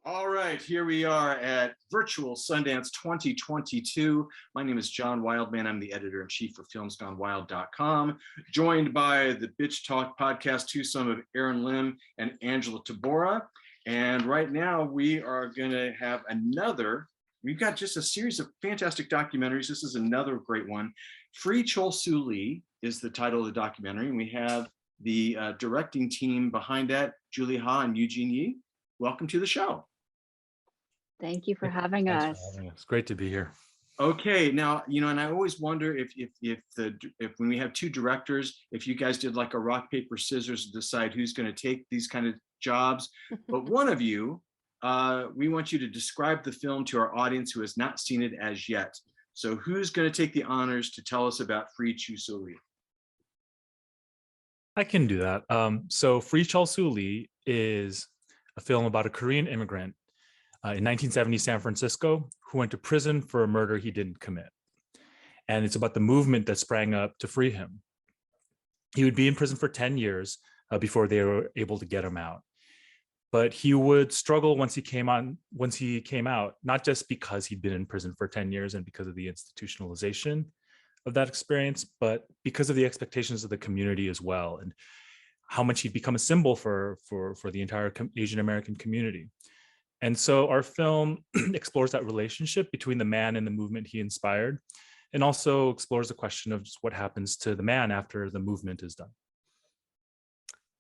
All right, here we are at Virtual Sundance 2022. My name is John Wildman. I'm the editor-in-chief for filmsgonewild.com, joined by the Bitch Talk podcast twosome of Erin Lim and Angela Tabora. And right now we are going to have we've got just a series of fantastic documentaries. This is another great one. Free Chol Soo is the title of the documentary. And we have the directing team behind that, Julie Ha and Eugene. Welcome to the show. Thank you for having us. It's great to be here. Okay, now and I always wonder if when we have two directors, if you guys did like a rock paper scissors to decide who's going to take these kind of jobs. But one of you, we want you to describe the film to our audience who has not seen it as yet. So who's going to take the honors to tell us about Free Chol Soo? I can do that. So Free Chol Soo is a film about a Korean immigrant in 1970 San Francisco who went to prison for a murder he didn't commit. And it's about the movement that sprang up to free him. He would be in prison for 10 years before they were able to get him out. But he would struggle once he came out, not just because he'd been in prison for 10 years and because of the institutionalization of that experience, but because of the expectations of the community as well, and how much he'd become a symbol for the entire Asian American community. And so our film explores that relationship between the man and the movement he inspired, and also explores the question of just what happens to the man after the movement is done.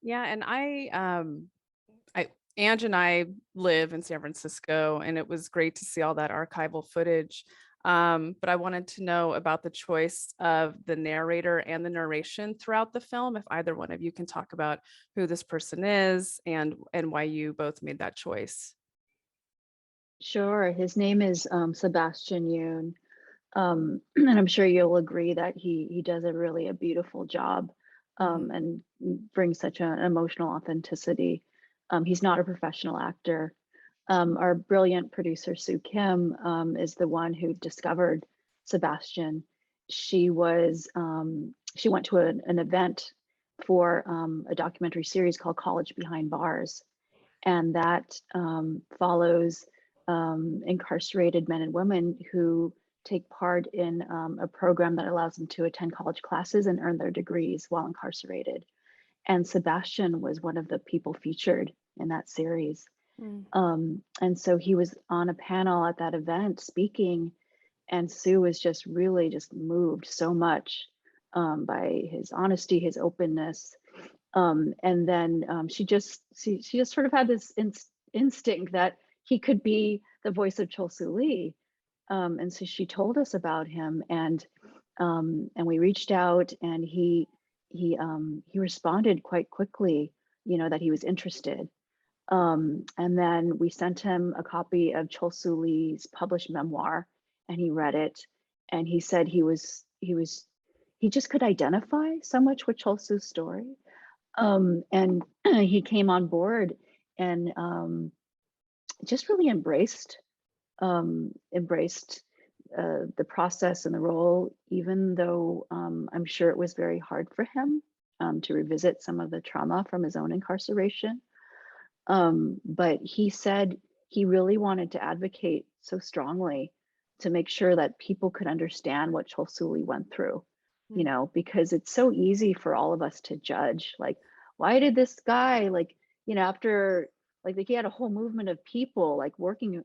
Yeah, and Ange and I live in San Francisco, and it was great to see all that archival footage. But I wanted to know about the choice of the narrator and the narration throughout the film. If either one of you can talk about who this person is and why you both made that choice. Sure. His name is Sebastian Yoon. And I'm sure you'll agree that he does a beautiful job and brings such an emotional authenticity. He's not a professional actor. Our brilliant producer, Soo Kim, is the one who discovered Sebastian. She went to an event for a documentary series called College Behind Bars. And that follows incarcerated men and women who take part in a program that allows them to attend college classes and earn their degrees while incarcerated. And Sebastian was one of the people featured in that series. And so he was on a panel at that event speaking, and Sue was just really moved so much by his honesty, his openness. And then she just sort of had this instinct that he could be the voice of Chol Soo. And so she told us about him, and we reached out, and he responded quite quickly, that he was interested. And then we sent him a copy of Chol Soo's published memoir, and he read it, and he said he just could identify so much with Chol Soo's story. And he came on board and just really embraced the process and the role, even though I'm sure it was very hard for him to revisit some of the trauma from his own incarceration. But he said he really wanted to advocate so strongly to make sure that people could understand what Chol Soo went through, because it's so easy for all of us to judge, like, why did this guy, after he had a whole movement of people working,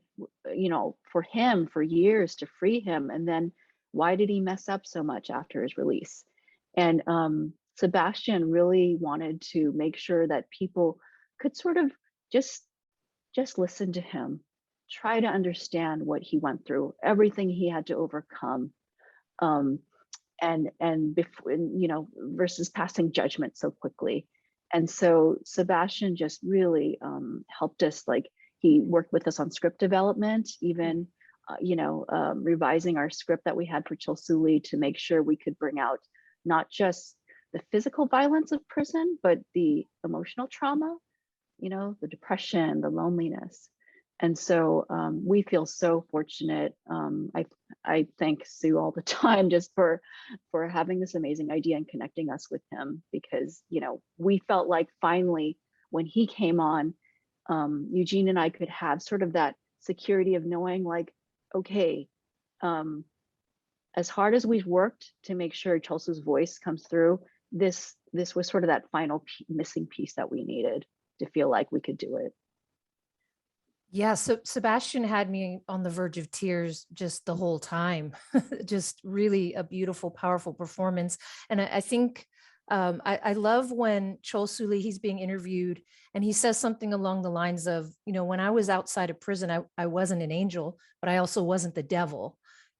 for him for years to free him, and then why did he mess up so much after his release? And Sebastian really wanted to make sure that people could sort of just listen to him, try to understand what he went through, everything he had to overcome, and before, versus passing judgment so quickly. And so Sebastian just really helped us. He worked with us on script development, even revising our script that we had for Chol Soo to make sure we could bring out not just the physical violence of prison, but the emotional trauma, the depression, the loneliness. And so we feel so fortunate. I thank Sue all the time just for having this amazing idea and connecting us with him, because we felt like finally when he came on, Eugene and I could have sort of that security of knowing like, okay, as hard as we've worked to make sure Chol Soo's voice comes through, this was sort of that final missing piece that we needed to feel like we could do it. Yeah, so Sebastian had me on the verge of tears just the whole time. Just really a beautiful, powerful performance. And I think I love when Chol Soo, he's being interviewed and he says something along the lines of, you know, when I was outside of prison, I wasn't an angel, but I also wasn't the devil,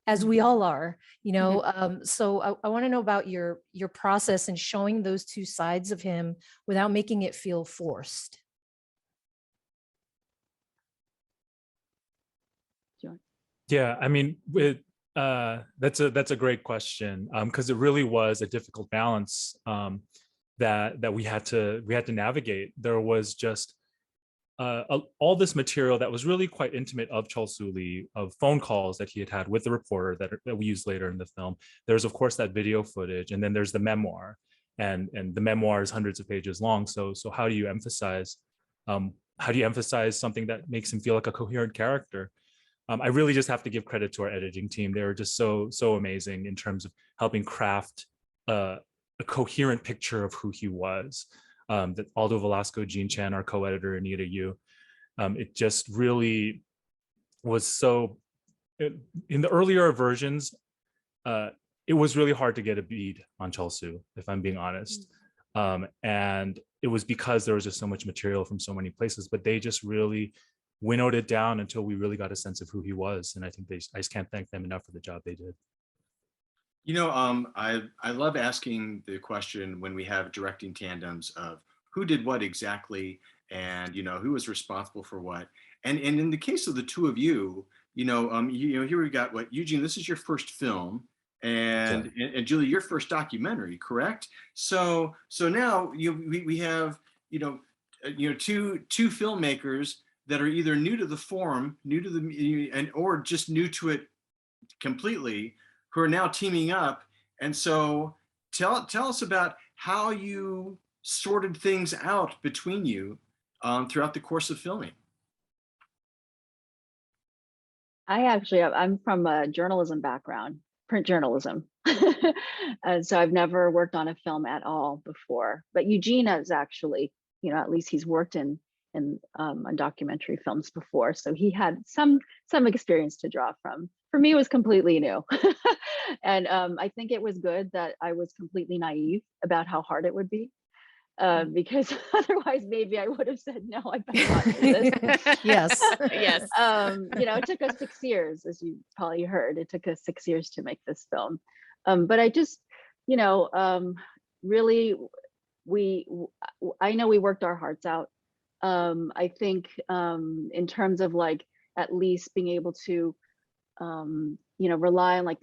as we all are, you know. So I want to know about your process in showing those two sides of him without making it feel forced. Yeah, I mean, that's a great question, because it really was a difficult balance that we had to navigate. There was just all this material that was really quite intimate of Chol Soo Lee, of phone calls that he had had with the reporter that we used later in the film. There's of course that video footage, and then there's the memoir, and the memoir is hundreds of pages long. So how do you emphasize something that makes him feel like a coherent character? I really just have to give credit to our editing team. They were just so amazing in terms of helping craft a coherent picture of who he was. That Aldo Velasco, Jean Chan, our co-editor, Anita Yu, it just really was so. In the earlier versions, it was really hard to get a bead on Chol Soo, if I'm being honest. And it was because there was just so much material from so many places, but they just really winnowed it down until we really got a sense of who he was. And I think I just can't thank them enough for the job they did. You know, I love asking the question when we have directing tandems of who did what exactly, and you know who was responsible for what. And in the case of the two of you, here we got what, Eugene, this is your first film, and Julie, your first documentary, correct? So now we have two filmmakers that are either new to the form, or just new to it completely, who are now teaming up. And so tell us about how you sorted things out between you throughout the course of filming. I'm from a journalism background, print journalism. And so I've never worked on a film at all before, but Eugene has actually, at least he's worked on documentary films before, so he had some experience to draw from. For me, it was completely new. And I think it was good that I was completely naive about how hard it would be, because otherwise maybe I would have said no, I better not do this. Yes. Yes. It took us 6 years, as you probably heard. It took us 6 years to make this film, but I just really, I know we worked our hearts out. I think in terms of like at least being able to rely on like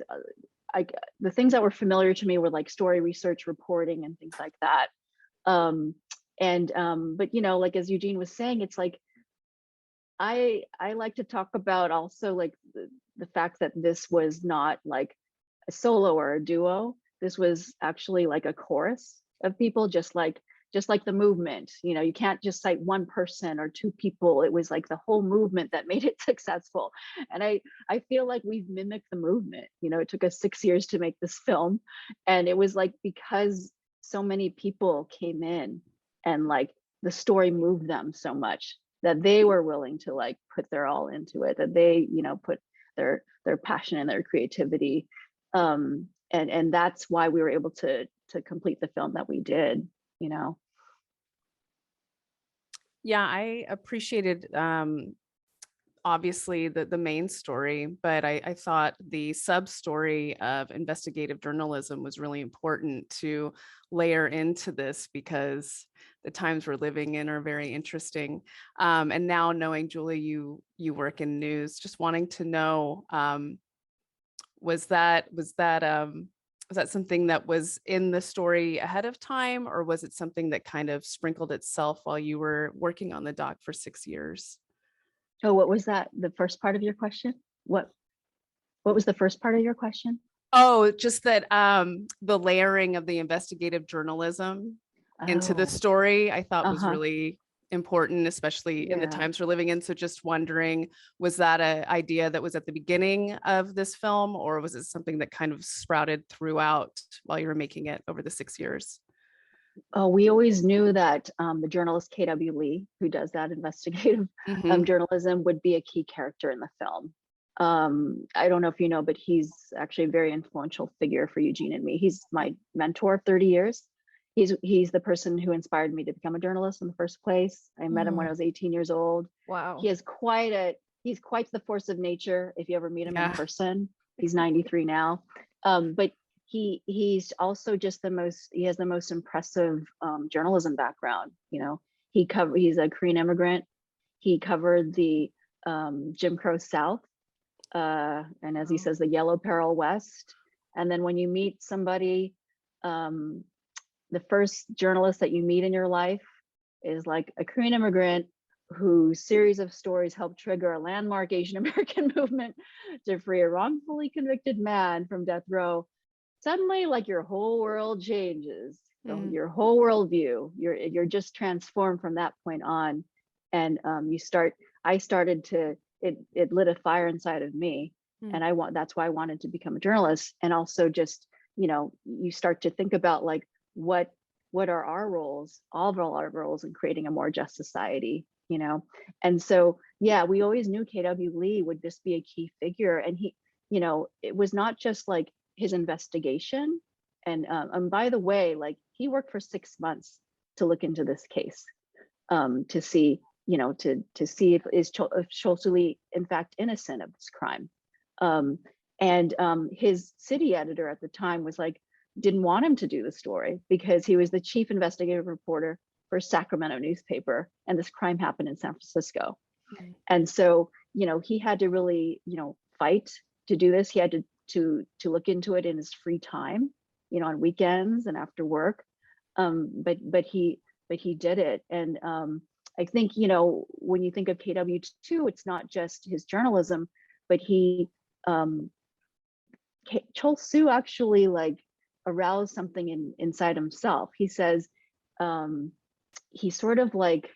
the things that were familiar to me were like story research, reporting, and things like that. But like as Eugene was saying, it's like I like to talk about also like the fact that this was not like a solo or a duo. This was actually like a chorus of people, just like the movement. You can't just cite one person or two people. It was like the whole movement that made it successful. And I feel like we've mimicked the movement. It took us 6 years to make this film, and it was like because so many people came in and like the story moved them so much that they were willing to like put their all into it, that they put their passion and their creativity, and that's why we were able to complete the film that we did. Yeah, I appreciated obviously the main story, but I thought the sub story of investigative journalism was really important to layer into this, because the times we're living in are very interesting. And now knowing, Julie, you work in news, just wanting to know, was that something that was in the story ahead of time, or was it something that kind of sprinkled itself while you were working on the doc for 6 years? Oh, what was that? The first part of your question? What was the first part of your question? Oh, just that the layering of the investigative journalism into the story, I thought was really important, especially in the Yeah. times we're living in. So just wondering, was that an idea that was at the beginning of this film, or was it something that kind of sprouted throughout while you were making it over the 6 years? Oh, we always knew that the journalist K.W. Lee, who does that investigative Mhm. journalism, would be a key character in the film. I don't know if you know, but he's actually a very influential figure for Eugene and me. He's my mentor of 30 years. He's the person who inspired me to become a journalist in the first place. I met him when I was 18 years old. Wow. He's quite the force of nature if you ever meet him in Yeah. person. He's 93 now. But he's also just he has the most impressive journalism background. You know, he's a Korean immigrant. He covered the Jim Crow South, and as he says, the Yellow Peril West. And then when you meet somebody, the first journalist that you meet in your life is like a Korean immigrant whose series of stories helped trigger a landmark Asian American movement to free a wrongfully convicted man from death row. Suddenly, like, your whole world changes. Mm. Your whole worldview. You're just transformed from that point on, and I started to. It lit a fire inside of me, Mm. and that's why I wanted to become a journalist. And also, just, you start to think about, like, what are our roles, all of our roles in creating a more just society. And so, yeah, we always knew KW Lee would just be a key figure, and it was not just like his investigation. And by the way, like, he worked for 6 months to look into this case, to see, to see if Chol Soo Lee in fact innocent of this crime. And his city editor at the time was like, didn't want him to do the story because he was the chief investigative reporter for Sacramento newspaper, and this crime happened in San Francisco. Mm. And so, he had to really, fight to do this. He had to look into it in his free time, on weekends and after work. But he did it. And I think, when you think of KW2, it's not just his journalism, but Chol Soo actually, like, aroused something inside himself. He says he sort of, like,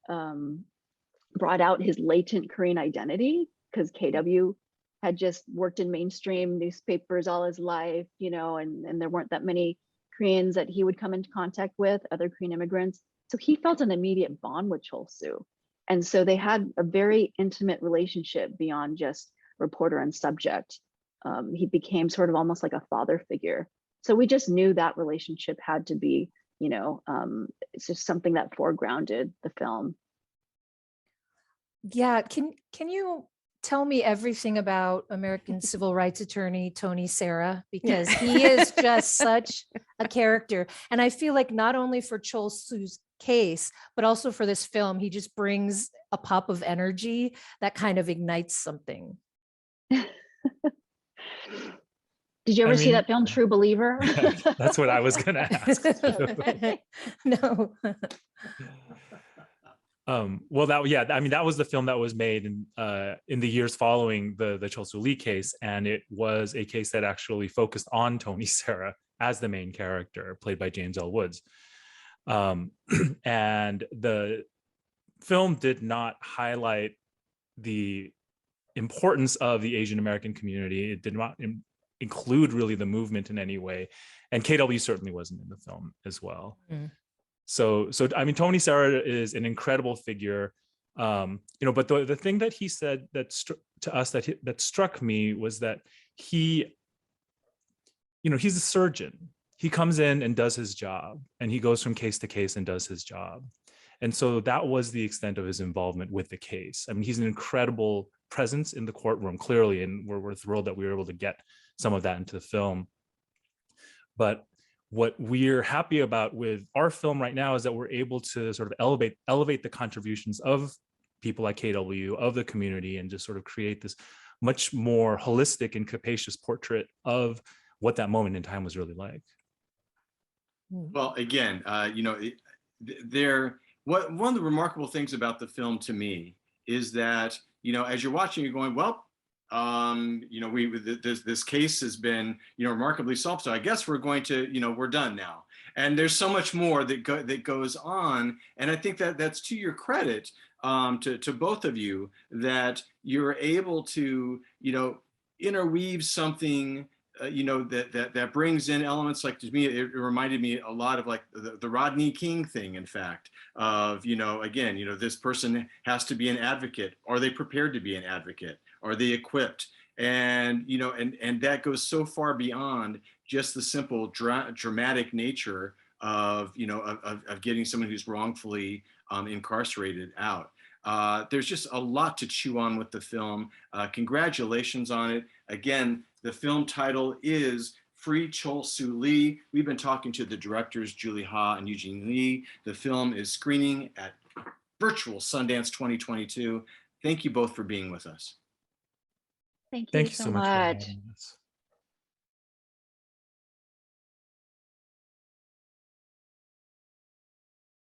brought out his latent Korean identity, because KW had just worked in mainstream newspapers all his life, and there weren't that many Koreans that he would come into contact with, other Korean immigrants. So he felt an immediate bond with Chol Soo. And so they had a very intimate relationship beyond just reporter and subject. He became sort of almost like a father figure. So we just knew that relationship had to be, it's just something that foregrounded the film. Yeah, can you tell me everything about American civil rights attorney Tony Serra, because he is just such a character. And I feel like not only for Chol Soo's case, but also for this film, he just brings a pop of energy that kind of ignites something. Did you ever see that film, True Believer? That's what I was going to ask. No. Well, that was the film that was made in the years following the Chol Soo Lee case, and it was a case that actually focused on Tony Serra as the main character, played by James L. Woods. And the film did not highlight the importance of the Asian American community. It did not include really the movement in any way, and KW certainly wasn't in the film as well. Mm. So I mean, Tony Serra is an incredible figure, but the thing that he said that struck me was that he's a surgeon. He comes in and does his job, and he goes from case to case and does his job. And so that was the extent of his involvement with the case. I mean, he's an incredible presence in the courtroom, clearly, and we're thrilled that we were able to get some of that into the film. But what we're happy about with our film right now is that we're able to sort of elevate the contributions of people like KW, of the community, and just sort of create this much more holistic and capacious portrait of what that moment in time was really like. Well, again, one of the remarkable things about the film to me is that, as you're watching, you're going, well, this case has been, remarkably solved. So I guess we're going to, we're done now. And there's so much more that goes on. And I think that that's to your credit, to both of you, that you're able to, interweave something, that brings in elements. Like, to me, it reminded me a lot of like the Rodney King thing, in fact, of, again, this person has to be an advocate. Are they prepared to be an advocate? Are they equipped? And, and that goes so far beyond just the simple dramatic nature of, of getting someone who's wrongfully incarcerated out. There's just a lot to chew on with the film. Congratulations on it. Again, the film title is Free Chol Soo Lee. We've been talking to the directors, Julie Ha and Eugene Lee. The film is screening at Virtual Sundance 2022. Thank you both for being with us. Thank you Thank you so so much for much. having us.